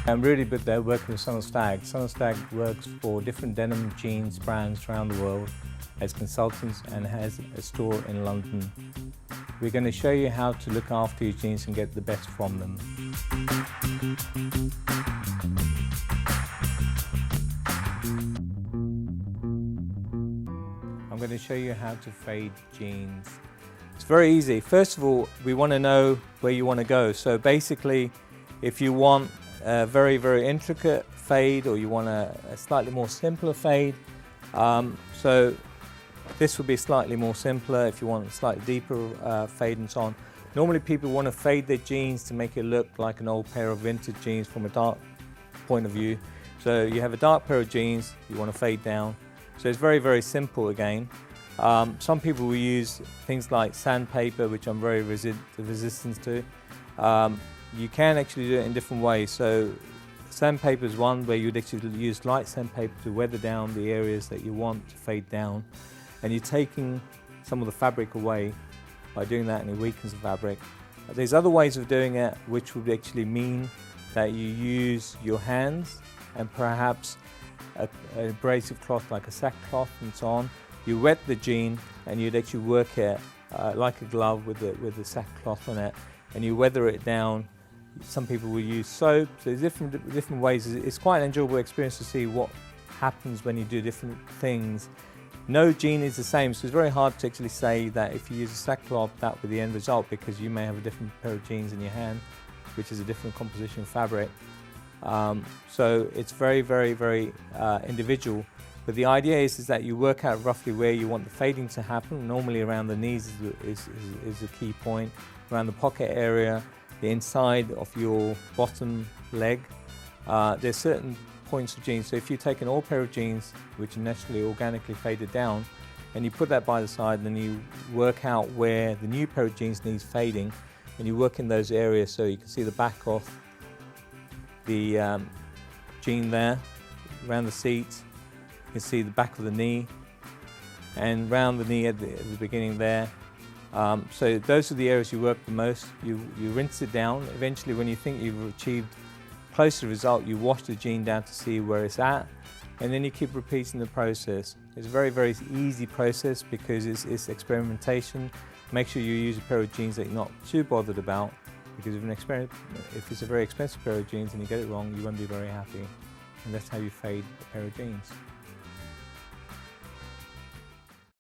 I'm really good there working with Son & Stag. Son & Stag works for different denim jeans brands around the world as consultants and has a store in London. We're going to show you how to look after your jeans and get the best from them. I'm going to show you how to fade jeans. It's very easy. First of all, we want to know where you want to go. So basically, if you want a very, very intricate fade or you want a slightly more simpler fade, so this would be slightly more simpler. If you want a slightly deeper fade and so on. Normally people want to fade their jeans to make it look like an old pair of vintage jeans from a dark point of view. So you have a dark pair of jeans, you want to fade down. So it's very, very simple again. Some people will use things like sandpaper, which I'm very resistant to. You can actually do it in different ways. So sandpaper is one where you'd actually use light sandpaper to weather down the areas that you want to fade down. And you're taking some of the fabric away by doing that, and it weakens the fabric. There's other ways of doing it which would actually mean that you use your hands and perhaps an abrasive cloth like a sackcloth and so on. You wet the jean and you'd actually work it like a glove with the sackcloth on it, and you weather it down. Some people will use soap. So there's different ways. It's quite an enjoyable experience to see what happens when you do different things. No jean is the same, so it's very hard to actually say that if you use a sackcloth that will be the end result, because you may have a different pair of jeans in your hand, which is a different composition of fabric. So it's very, very, very individual. But the idea is that you work out roughly where you want the fading to happen. Normally around the knees is a key point, around the pocket area, the inside of your bottom leg. There's certain points of jeans. So if you take an old pair of jeans, which are naturally organically faded down, and you put that by the side, then you work out where the new pair of jeans needs fading, and you work in those areas. So you can see the back of the jean there, around the seat. You can see the back of the knee, and round the knee at the beginning there. So those are the areas you work the most. You rinse it down. Eventually, when you think you've achieved close to the result, you wash the jean down to see where it's at, and then you keep repeating the process. It's a very, very easy process because it's experimentation. Make sure you use a pair of jeans that you're not too bothered about, because if it's a very expensive pair of jeans and you get it wrong, you won't be very happy. And that's how you fade a pair of jeans.